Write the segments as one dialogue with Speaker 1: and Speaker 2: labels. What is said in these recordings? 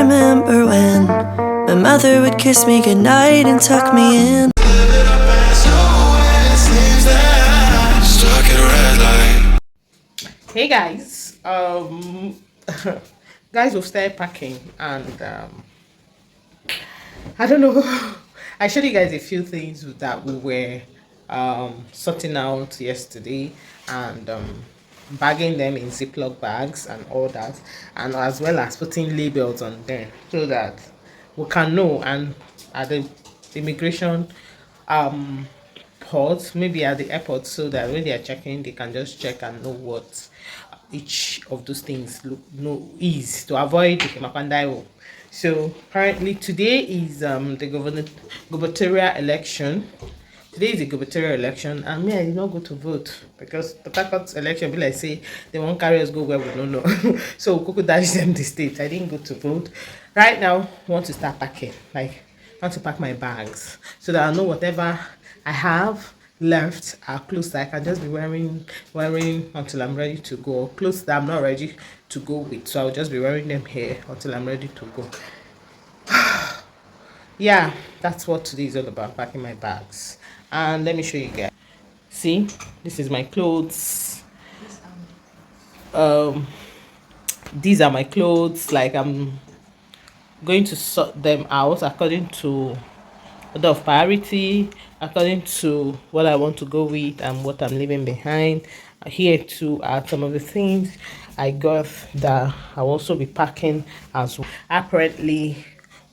Speaker 1: remember when my mother would kiss me goodnight and tuck me in.
Speaker 2: Hey guys, guys, we've started packing, and I don't know. I showed you guys a few things that we were sorting out yesterday, and bagging them in Ziploc bags and all that, and as well as putting labels on them so that we can know. And at the immigration port, maybe at the airport, so that when they are checking, they can just check and know what each of those things is, to avoid Mapandaio. So currently today is the gubernatorial election. Today is the gubernatorial election, and me, I did not go to vote because the Port election be like say they won't carry us go where we don't know. So Coco dash them the state. I didn't go to vote. Right now, I want to start packing. Like, I want to pack my bags so that I know whatever I have left are clothes that I can just be wearing until I'm ready to go. Clothes that I'm not ready to go with, so I'll just be wearing them here until I'm ready to go. Yeah, that's what today is all about, packing my bags. And let me show you guys. See, this is my clothes. These are my clothes. Like, I'm going to sort them out according to order of priority, according to what I want to go with and what I'm leaving behind. Here too are some of the things I got that I'll also be packing as well. Apparently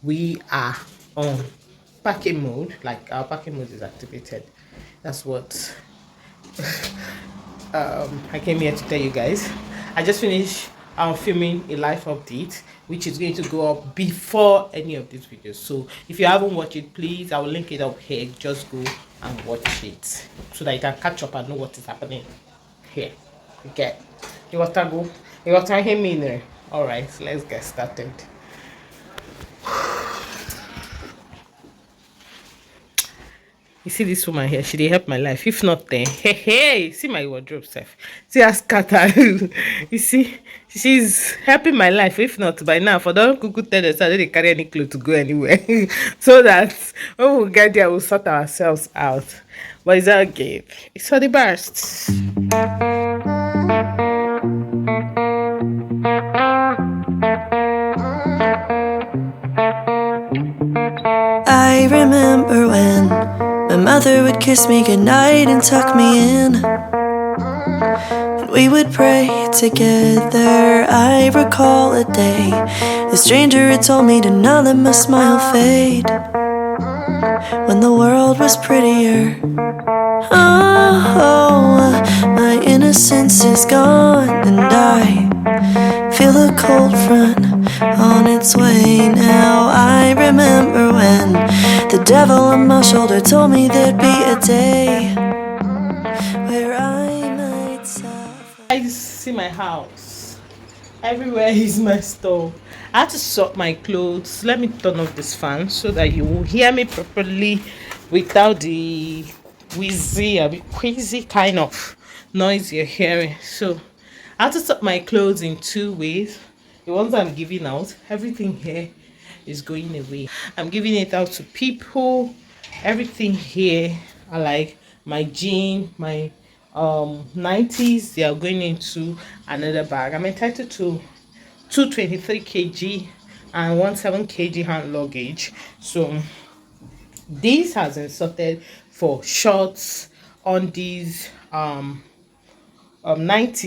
Speaker 2: we are on packing mode, like our packing mode is activated. That's what I came here to tell you guys. I just finished filming a live update, which is going to go up before any of these videos. So if you haven't watched it, please, I will link it up here. Just go and watch it so that you can catch up and know what is happening here. Okay, you got to go. You got to hear me there. All right, so let's get started. You see this woman here, she did help my life. If not then, hey, see my wardrobe self. See her scatter. You see, she's helping my life. If not, by now, for don't cuckoo tell us, I didn't carry any clothes to go anywhere. So that when we get there, we'll sort ourselves out. But it's okay. It's for the bursts.
Speaker 1: I remember when my mother would kiss me goodnight and tuck me in, and we would pray together. I recall a day a stranger had told me to not let my smile fade when the world was prettier. Oh, my innocence is gone, and I feel the cold front on its way now. I remember when the devil on my shoulder told me there'd be a day where I might suffer.
Speaker 2: I see my house. Everywhere is messed up. I had to sort my clothes. Let me turn off this fan so that you will hear me properly without the wheezy, a bit queasy kind of noise you're hearing. So I had to sort my clothes in two ways. The ones I'm giving out, everything here is going away. I'm giving it out to people. Everything here are like my jean, my 90s, they are going into another bag. I'm entitled to 223 kg and 17 kg hand luggage. So this has been sorted for shorts on these 90,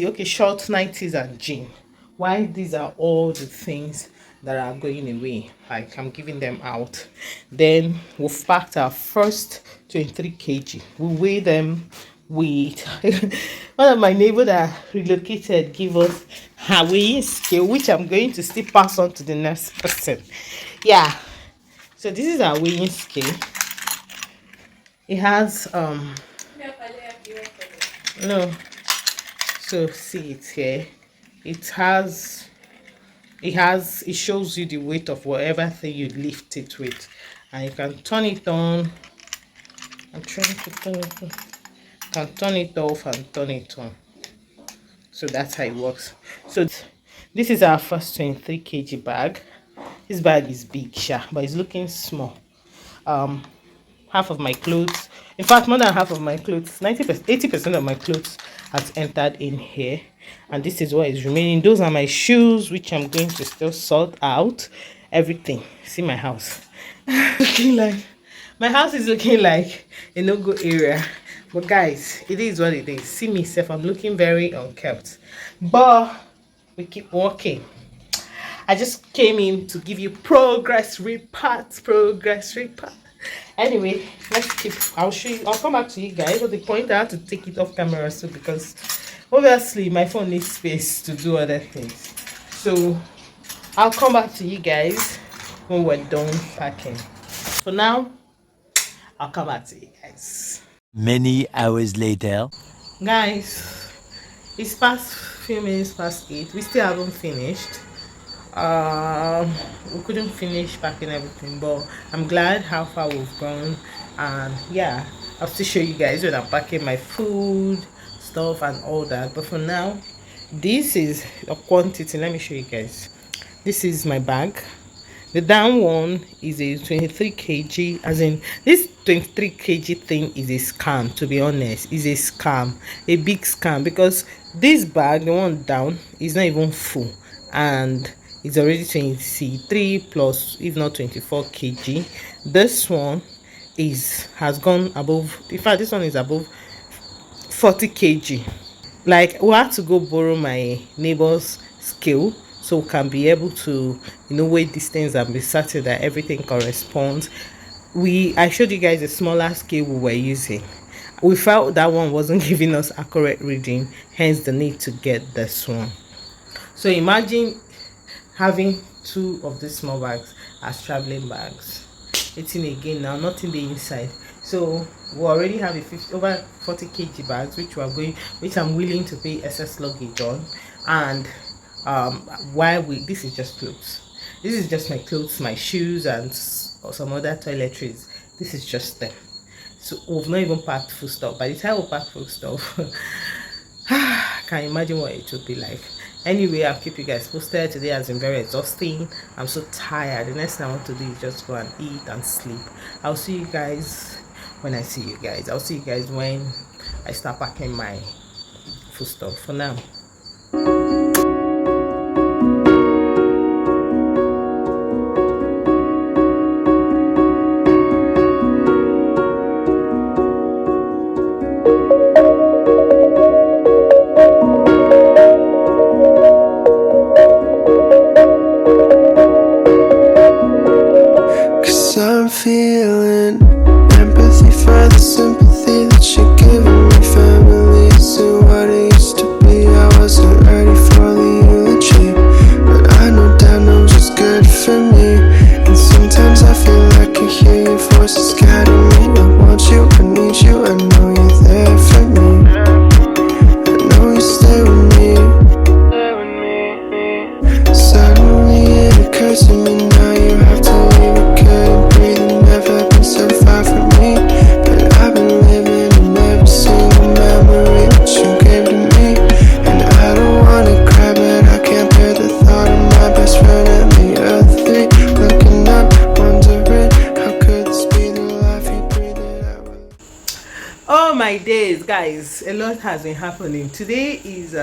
Speaker 2: okay, short 90s and jean. Why these are all the things that are going away, like I'm giving them out. Then we've packed our first 23 kg. We weigh them with one of my neighbor that relocated give us her weighing scale, which I'm going to still pass on to the next person. Yeah, so this is our weighing scale. It has no, so see it here. It shows you the weight of whatever thing you lift it with, and you can turn it on. I'm trying to turn it on. You can turn it off and turn it on. So that's how it works. So this is our first 23 kg bag. This bag is big, sha, but it's looking small. Um, half of my clothes, in fact, more than half of my clothes, 90%, 80% of my clothes has entered in here, and this is what is remaining. Those are my shoes, which I'm going to still sort out. Everything. See my house. Looking like my house is looking like a no-go area. But guys, it is what it is. See me self, I'm looking very unkept. But we keep walking. I just came in to give you progress report. Progress report. Anyway, let's keep. I'll show you. I'll come back to you guys. But the point, I have to take it off camera so because obviously my phone needs space to do other things. So I'll come back to you guys when we're done packing. For now, I'll come back to you guys.
Speaker 3: Many hours later.
Speaker 2: Guys, it's past few minutes past 8. We still haven't finished. We couldn't finish packing everything, but I'm glad how far we've gone. And yeah, I'll still show you guys when I'm packing my food stuff and all that. But for now, this is a quantity. Let me show you guys. This is my bag. The down one is a 23 kg, as in this 23 kg thing is a scam. To be honest, is a scam, a big scam, because this bag, the one down, is not even full, and it's already 23 plus, if not 24 kg. This one has gone above. In fact, this one is above 40 kg. Like, we had to go borrow my neighbor's scale so we can be able to, weigh these things and be certain that everything corresponds. I showed you guys a smaller scale we were using. We felt that one wasn't giving us accurate reading, hence the need to get this one. So imagine having two of these small bags as traveling bags. It's in again now, not in the inside. So we already have over 40 kg bags, which I'm willing to pay excess luggage on. And this is just clothes. This is just my clothes, my shoes, and some other toiletries. This is just them. So we've not even packed food stuff. By the time we pack food stuff, I can imagine what it would be like. Anyway, I'll keep you guys posted. Today has been very exhausting. I'm so tired. The next thing I want to do is just go and eat and sleep. I'll see you guys when I see you guys. I'll see you guys when I start packing my food stuff. For now.
Speaker 1: I'm feeling empathy for the sympathy that you're giving me. Family isn't what it used to be. I wasn't ready for the eulogy, but I know that knows what's good for me. And sometimes I feel like I hear your voices guiding me. I want you, I need you, I know you're there for me. I know you stay with me. Suddenly it occurs to me now you have to leave. I couldn't breathe and never been so far from me. But I've been living in every single memory that you gave to me. And I don't wanna cry, but I can't bear the thought of my best friend and the other three looking up, wondering how could this be the life you breathed out.
Speaker 2: Oh my days, guys, a lot has been happening. Today is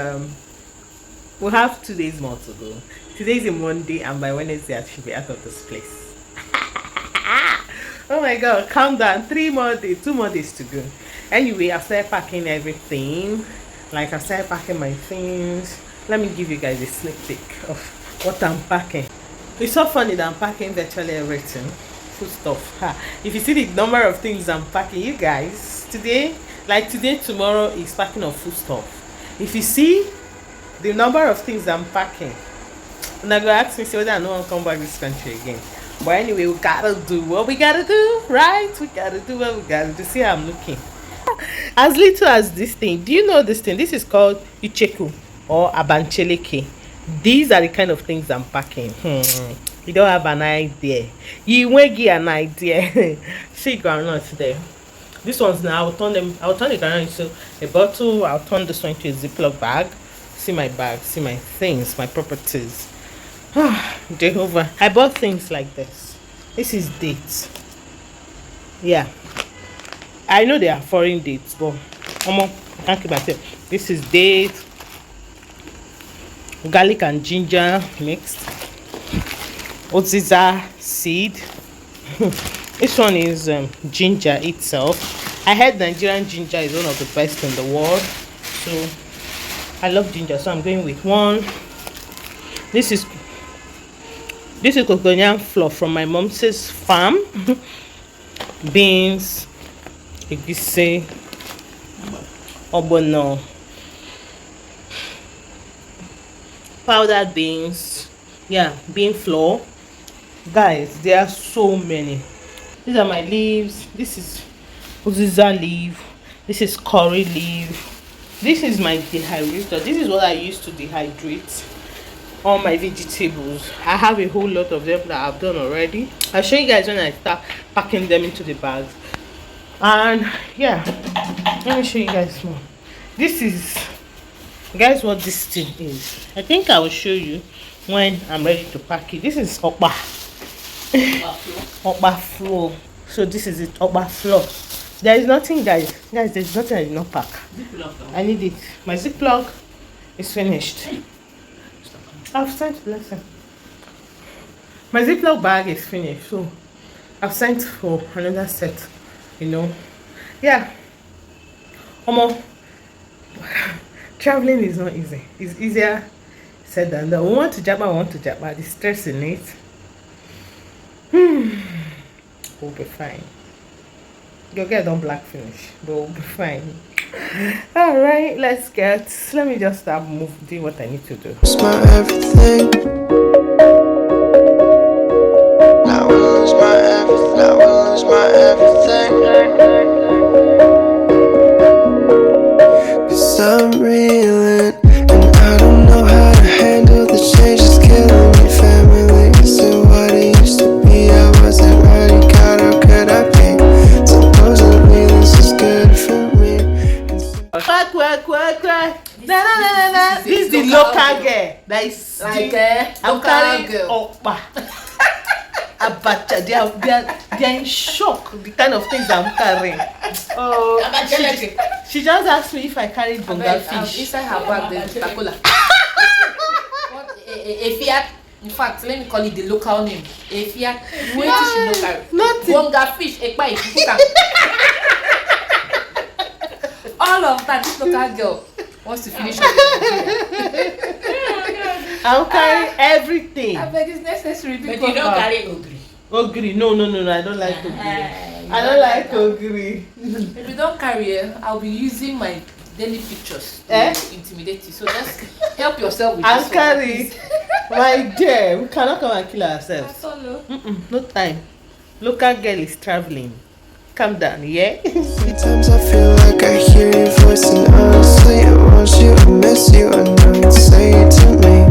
Speaker 2: we have 2 days more to go. Today is a Monday, and by Wednesday I should be out of this place. Oh my god, calm down. 2 more days to go. Anyway, I started packing everything. Like, I started packing my things. Let me give you guys a sneak peek of what I'm packing. It's so funny that I'm packing virtually everything. Food stuff. If you see the number of things I'm packing, you guys, today, tomorrow is packing of food stuff. If you see the number of things I'm packing, and I go ask me whether I know I'll come back this country again. But anyway, we gotta do what we gotta do, right? We gotta do what we gotta do. See how I'm looking. As little as this thing. Do you know this thing? This is called Icheku or Abancheleke. These are the kind of things I'm packing. You don't have an idea. You won't get an idea. See groundnuts there. These ones now, I'll turn the groundnut into a bottle. I'll turn this one into a Ziploc bag. See my bag, see my things, my properties. Jehovah. I bought things like this. This is dates. Yeah. I know they are foreign dates, but I can't keep myself. This is dates, garlic and ginger mixed. Oziza seed. This one is ginger itself. I heard Nigerian ginger is one of the best in the world. So I love ginger, so I'm going with one. This is coconut flour from my mom's farm. Beans, egise, obono, powdered beans. Yeah, bean flour. Guys, there are so many. These are my leaves. This is uziza leaf. This is curry leaf. This is my dehydrator. This is what I use to dehydrate all my vegetables. I have a whole lot of them that I've done already. I'll show you guys when I start packing them into the bags. And yeah, let me show you guys more. This is, guys, what this thing is. I think I will show you when I'm ready to pack it. This is okpa. Okpa flour. So this is it, okpa flour. There is nothing, guys. There's nothing I did not pack. I need it. My Ziploc is finished. I've sent blessing. My Ziploc bag is finished, so I've sent for another set. You know, yeah. Traveling is not easy. It's easier said than done. We want to Japa. The stress in it. We'll be fine. Your girl don't black finish, but we'll be fine. All right, let me just start doing what I need to do.
Speaker 1: It's my everything. Now we lose my everything. Now we lose my everything. 'Cause I'm reeling, and I don't know how to handle the change. It's killing me, family. So what it used to be, I wasn't ready. God, how could I be? Supposedly this is good for me.
Speaker 2: Quack. Na. This is the local girl. That is like local girl. Okpa. Abacha. They are in shock. The kind of things I'm carrying. Oh, she just asked me if I carried bonga fish.
Speaker 4: Inside her bag, there's Coca-Cola. A Fiat. In fact, let me call it the local name. A Fiat. Wait till she no carry. Bonga fish. All of that, this local girl wants to finish up.
Speaker 2: I'll carry everything.
Speaker 4: I beg, it's necessary.
Speaker 5: But you don't carry ogri.
Speaker 2: Ogri, no, I don't like ogri. I don't like ogri.
Speaker 4: If you don't carry it, I'll be using my daily pictures to intimidate you. So just help yourself with
Speaker 2: I'll
Speaker 4: this
Speaker 2: carry. My dear, we cannot come and kill ourselves. No time. Local girl is traveling. Calm down, yeah?
Speaker 1: Sometimes I feel like I hear your voice, and honestly I want you, I miss you. I know you'd say it to me.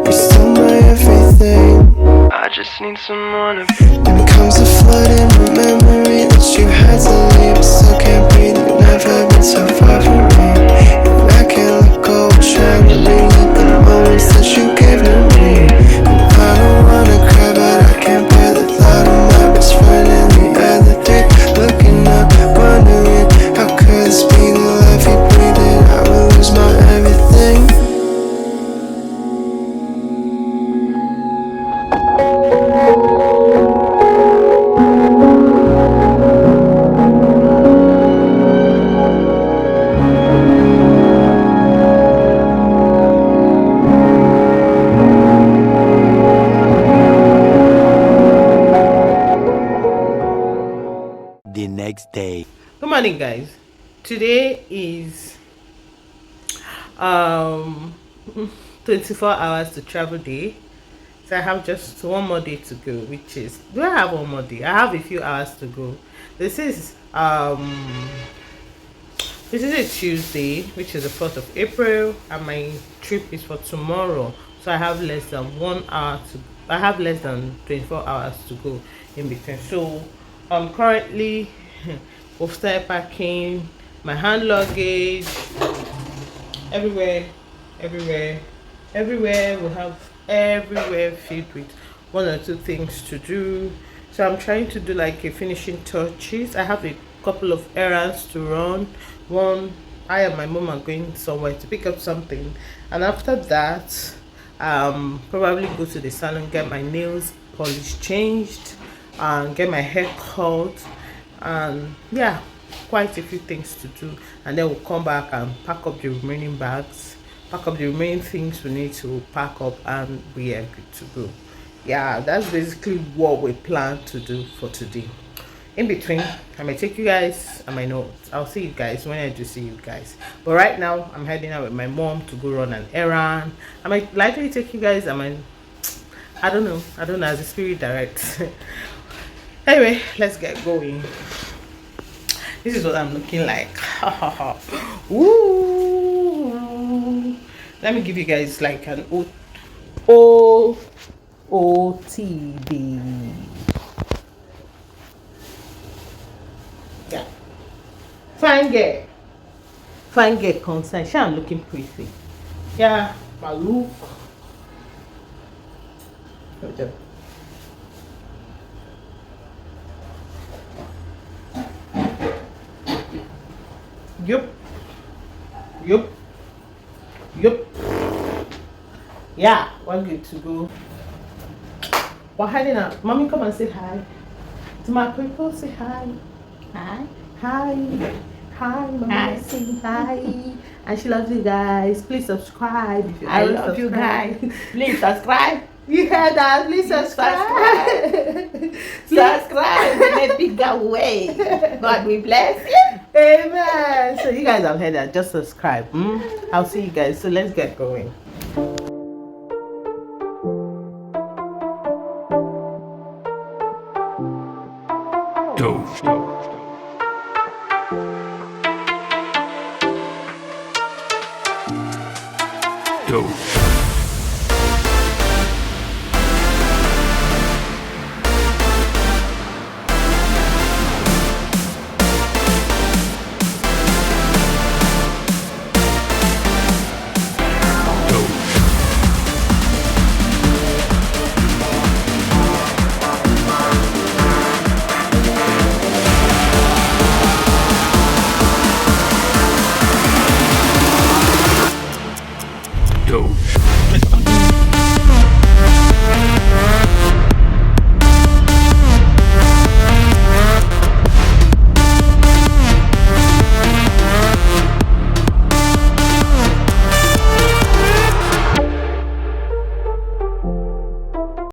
Speaker 1: You're still my everything. I just need someone to breathe. Then comes a flood in my memory that you had to leave. I still can't breathe, you've never been so far from me. And I can't let go, trying to relive the moments that you gave to me. And I don't wanna cry, but I can't bear the thought of my best friend and the other three looking up, wondering how could this be the life you breathed, and I will lose my everything.
Speaker 3: The next day.
Speaker 2: Good morning, guys. Today is 24 hours to travel day. So I have just one more day to go, which is, do I have one more day? I have a few hours to go. This is a Tuesday, which is the 4th of April, and my trip is for tomorrow. So I have less than 24 hours to go in between. So currently we've started packing my hand luggage everywhere. We have everywhere filled with one or two things to do. So I'm trying to do like a finishing touches. I have a couple of errands to run. One, I and my mom are going somewhere to pick up something, and after that probably go to the salon, get my nails polished, changed, and get my hair cut, and yeah, quite a few things to do. And then we'll come back and pack up the remaining bags, pack up the remaining things we need to pack up, and we are good to go. Yeah, that's basically what we plan to do for today. In between, I might take you guys, I might not. I'll see you guys when I do see you guys. But right now, I'm heading out with my mom to go run an errand. I might likely take you guys. I don't know as the spirit directs. Anyway, let's get going. This is what I'm looking like. Ooh. Let me give you guys like an OOTD. Yeah. Fine girl concern. I'm looking pretty. Yeah, my look. Yup. Yeah, we're good to go. We're heading out. Mommy, come and say hi. To my people, say hi. Hi. Hi. Hi, Mommy. Hi. Say hi. And she loves you guys. Please subscribe. If you
Speaker 4: I love you guys. Please subscribe.
Speaker 2: You heard that? Please subscribe.
Speaker 4: Subscribe in a bigger way. God will bless you.
Speaker 2: Amen. So you guys have heard that. Just subscribe. I'll see you guys. So let's get going.
Speaker 3: Dope.